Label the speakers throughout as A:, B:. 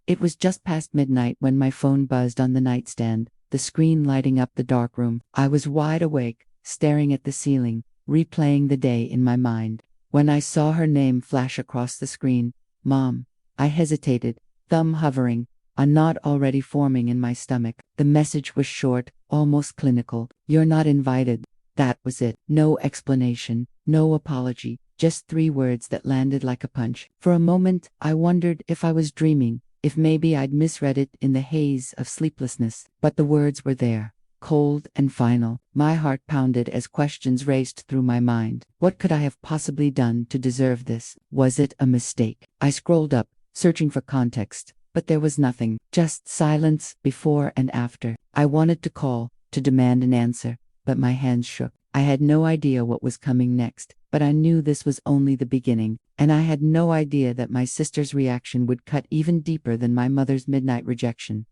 A: It was just past midnight when my phone buzzed on the nightstand, the screen lighting up the dark room. I was wide awake, staring at the ceiling, replaying the day in my mind. When I saw her name flash across the screen, Mom, I hesitated, thumb hovering, a knot already forming in my stomach. The message was short, almost clinical. "You're not invited." That was it. No explanation, no apology, just 3 words that landed like a punch. For a moment, I wondered if I was dreaming, if maybe I'd misread it in the haze of sleeplessness. But the words were there, cold and final. My heart pounded as questions raced through my mind. What could I have possibly done to deserve this? Was it a mistake? I scrolled up, searching for context, but there was nothing, just silence before and after. I wanted to call, to demand an answer, but my hands shook. I had no idea what was coming next, but I knew this was only the beginning, and I had no idea that my sister's reaction would cut even deeper than my mother's midnight rejection.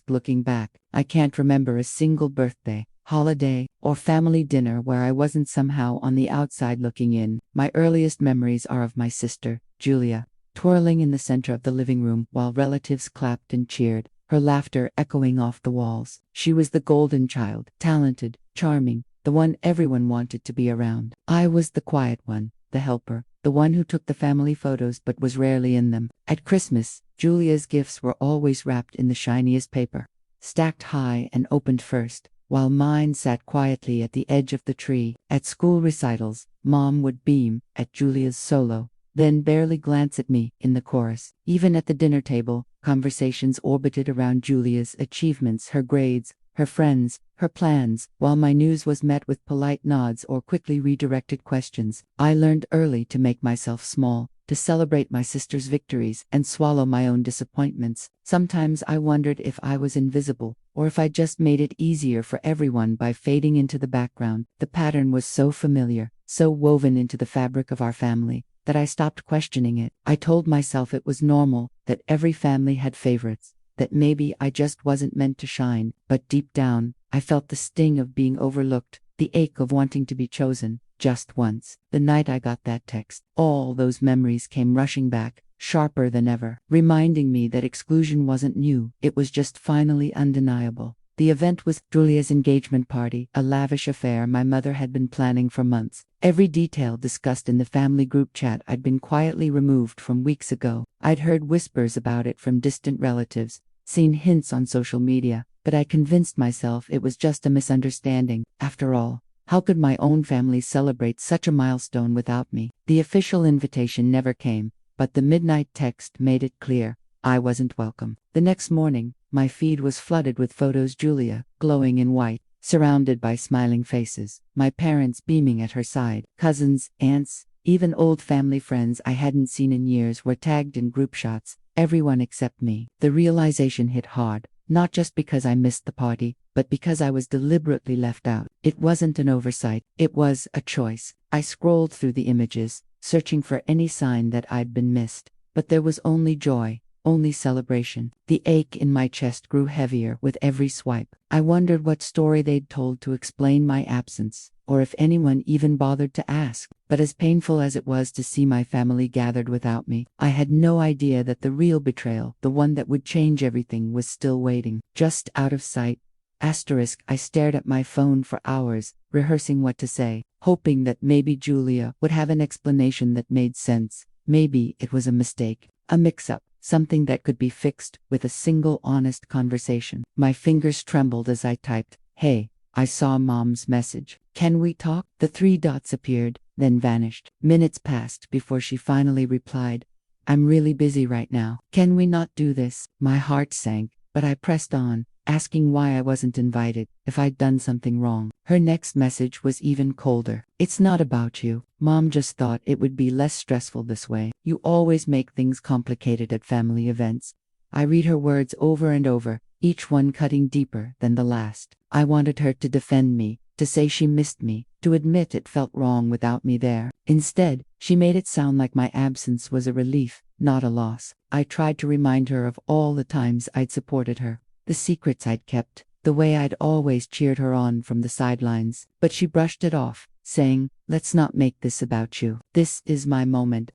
A: Looking back, I can't remember a single birthday, holiday, or family dinner where I wasn't somehow on the outside looking in. My earliest memories are of my sister, Julia, twirling in the center of the living room while relatives clapped and cheered, her laughter echoing off the walls. She was the golden child, talented, charming, the one everyone wanted to be around. I was the quiet one, the helper, the one who took the family photos but was rarely in them. At Christmas, Julia's gifts were always wrapped in the shiniest paper, stacked high and opened first, while mine sat quietly at the edge of the tree. At school recitals, Mom would beam at Julia's solo, then barely glance at me in the chorus. Even at the dinner table, conversations orbited around Julia's achievements, her grades, her friends, her plans. While my news was met with polite nods or quickly redirected questions, I learned early to make myself small, to celebrate my sister's victories and swallow my own disappointments. Sometimes I wondered if I was invisible, or if I just made it easier for everyone by fading into the background. The pattern was so familiar, so woven into the fabric of our family, that I stopped questioning it. I told myself it was normal, that every family had favorites, that maybe I just wasn't meant to shine. But deep down, I felt the sting of being overlooked, the ache of wanting to be chosen, just once. The night I got that text, all those memories came rushing back, sharper than ever, reminding me that exclusion wasn't new, it was just finally undeniable. The event was Julia's engagement party, a lavish affair my mother had been planning for months. Every detail discussed in the family group chat I'd been quietly removed from weeks ago. I'd heard whispers about it from distant relatives, seen hints on social media, but I convinced myself it was just a misunderstanding. After all, how could my own family celebrate such a milestone without me? The official invitation never came, but the midnight text made it clear I wasn't welcome. The next morning, my feed was flooded with photos: Julia, glowing in white, surrounded by smiling faces, my parents beaming at her side, cousins, aunts, even old family friends I hadn't seen in years were tagged in group shots, everyone except me. The realization hit hard, not just because I missed the party, but because I was deliberately left out. It wasn't an oversight, it was a choice. I scrolled through the images, searching for any sign that I'd been missed, but there was only joy, only celebration. The ache in my chest grew heavier with every swipe. I wondered what story they'd told to explain my absence, or if anyone even bothered to ask. But as painful as it was to see my family gathered without me, I had no idea that the real betrayal, the one that would change everything, was still waiting, just out of sight. I stared at my phone for hours, rehearsing what to say, hoping that maybe Julia would have an explanation that made sense. Maybe it was a mistake, a mix-up, something that could be fixed with a single honest conversation. My fingers trembled as I typed, "Hey, I saw Mom's message. Can we talk?" The 3 dots appeared, then vanished. Minutes passed before she finally replied, "I'm really busy right now. Can we not do this?" My heart sank, but I pressed on, asking why I wasn't invited, if I'd done something wrong. Her next message was even colder. "It's not about you. Mom just thought it would be less stressful this way. You always make things complicated at family events." I read her words over and over, each one cutting deeper than the last. I wanted her to defend me, to say she missed me, to admit it felt wrong without me there. Instead, she made it sound like my absence was a relief, not a loss. I tried to remind her of all the times I'd supported her, the secrets I'd kept, the way I'd always cheered her on from the sidelines. But she brushed it off, saying, "Let's not make this about you. This is my moment."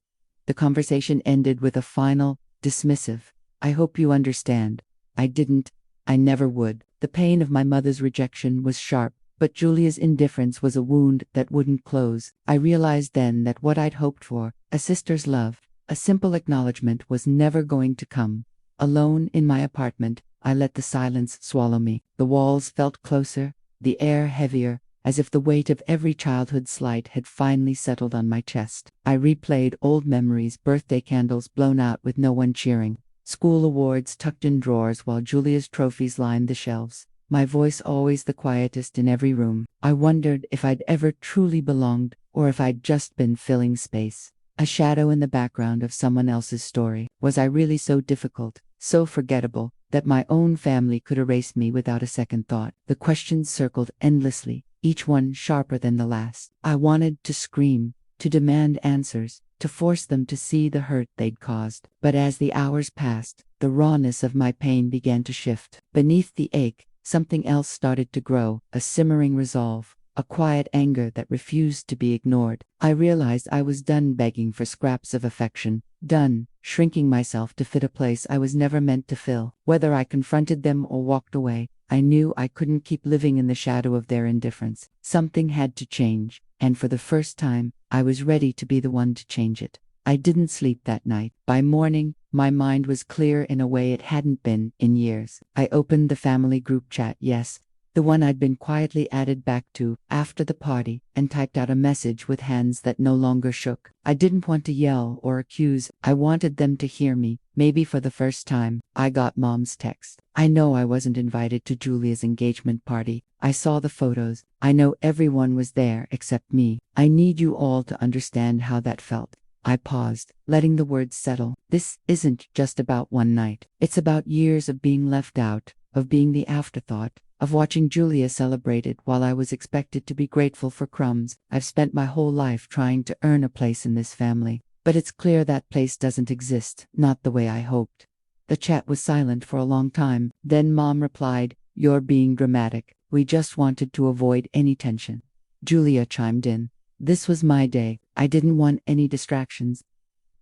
A: The conversation ended with a final, dismissive, I hope you understand. I didn't. I never would. The pain of my mother's rejection was sharp, but Julia's indifference was a wound that wouldn't close. I realized then that what I'd hoped for, a sister's love, a simple acknowledgement, was never going to come. Alone in my apartment, I let the silence swallow me. The walls felt closer, the air heavier, as if the weight of every childhood slight had finally settled on my chest. I replayed old memories, birthday candles blown out with no one cheering, school awards tucked in drawers while Julia's trophies lined the shelves, my voice always the quietest in every room. I wondered if I'd ever truly belonged, or if I'd just been filling space, a shadow in the background of someone else's story. Was I really so difficult, so forgettable, that my own family could erase me without a second thought? The questions circled endlessly, each one sharper than the last. I wanted to scream, to demand answers, to force them to see the hurt they'd caused. But as the hours passed, the rawness of my pain began to shift. Beneath the ache, something else started to grow, a simmering resolve, a quiet anger that refused to be ignored. I realized I was done begging for scraps of affection, done shrinking myself to fit a place I was never meant to fill. Whether I confronted them or walked away, I knew I couldn't keep living in the shadow of their indifference. Something had to change, and for the first time, I was ready to be the one to change it. I didn't sleep that night. By morning, my mind was clear in a way it hadn't been in years. I opened the family group chat, yes, the one I'd been quietly added back to after the party, and typed out a message with hands that no longer shook. I didn't want to yell or accuse. I wanted them to hear me. Maybe for the first time, I got Mom's text. I know I wasn't invited to Julia's engagement party. I saw the photos. I know everyone was there except me. I need you all to understand how that felt. I paused, letting the words settle. This isn't just about one night. It's about years of being left out, of being the afterthought, of watching Julia celebrated while I was expected to be grateful for crumbs. I've spent my whole life trying to earn a place in this family, but it's clear that place doesn't exist, not the way I hoped. The chat was silent for a long time. Then Mom replied, "You're being dramatic. We just wanted to avoid any tension." Julia chimed in, "This was my day. I didn't want any distractions."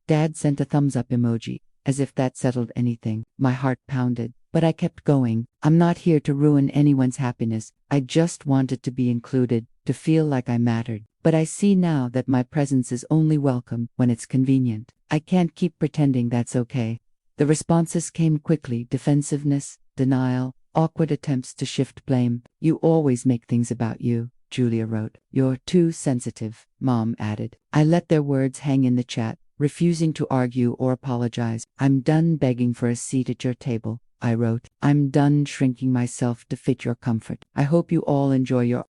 A: Dad sent a thumbs up emoji, as if that settled anything. My heart pounded, but I kept going. I'm not here to ruin anyone's happiness. I just wanted to be included, to feel like I mattered. But I see now that my presence is only welcome when it's convenient. I can't keep pretending that's okay. The responses came quickly: defensiveness, denial, awkward attempts to shift blame. "You always make things about you," Julia wrote. "You're too sensitive," Mom added. I let their words hang in the chat, refusing to argue or apologize. "I'm done begging for a seat at your table," I wrote. "I'm done shrinking myself to fit your comfort. I hope you all enjoy your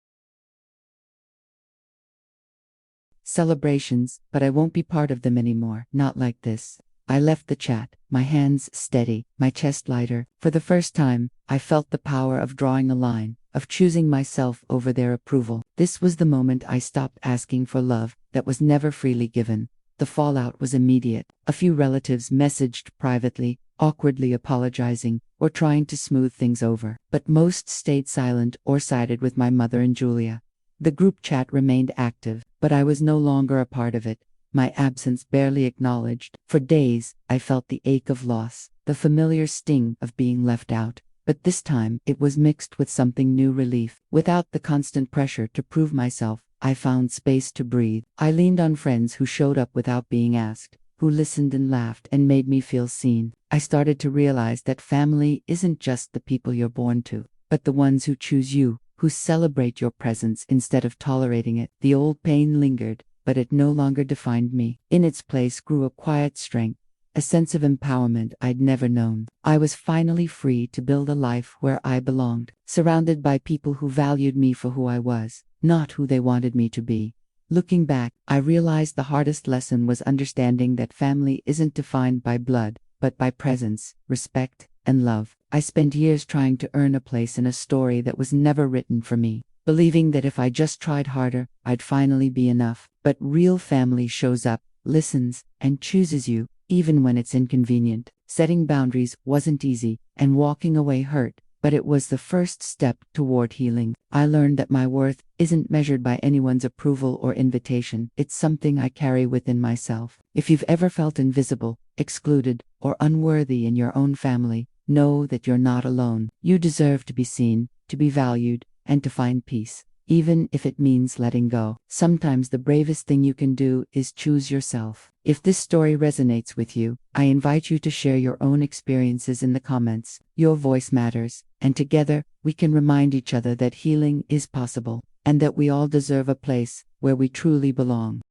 A: celebrations, but I won't be part of them anymore. Not like this." I left the chat, my hands steady, my chest lighter. For the first time, I felt the power of drawing a line, of choosing myself over their approval. This was the moment I stopped asking for love that was never freely given. The fallout was immediate. A few relatives messaged privately, awkwardly apologizing, or trying to smooth things over. But most stayed silent or sided with my mother and Julia. The group chat remained active, but I was no longer a part of it. My absence barely acknowledged. For days, I felt the ache of loss, the familiar sting of being left out. But this time, it was mixed with something new: relief. Without the constant pressure to prove myself, I found space to breathe. I leaned on friends who showed up without being asked, who listened and laughed and made me feel seen. I started to realize that family isn't just the people you're born to, but the ones who choose you, who celebrate your presence instead of tolerating it. The old pain lingered, but it no longer defined me. In its place grew a quiet strength, a sense of empowerment I'd never known. I was finally free to build a life where I belonged, surrounded by people who valued me for who I was, not who they wanted me to be. Looking back, I realized the hardest lesson was understanding that family isn't defined by blood, but by presence, respect, and love. I spent years trying to earn a place in a story that was never written for me, believing that if I just tried harder, I'd finally be enough. But real family shows up, listens, and chooses you, even when it's inconvenient. Setting boundaries wasn't easy, and walking away hurt, but it was the first step toward healing. I learned that my worth isn't measured by anyone's approval or invitation. It's something I carry within myself. If you've ever felt invisible, excluded, or unworthy in your own family, know that you're not alone. You deserve to be seen, to be valued, and to find peace, even if it means letting go. Sometimes the bravest thing you can do is choose yourself. If this story resonates with you, I invite you to share your own experiences in the comments. Your voice matters, and together, we can remind each other that healing is possible, and that we all deserve a place where we truly belong.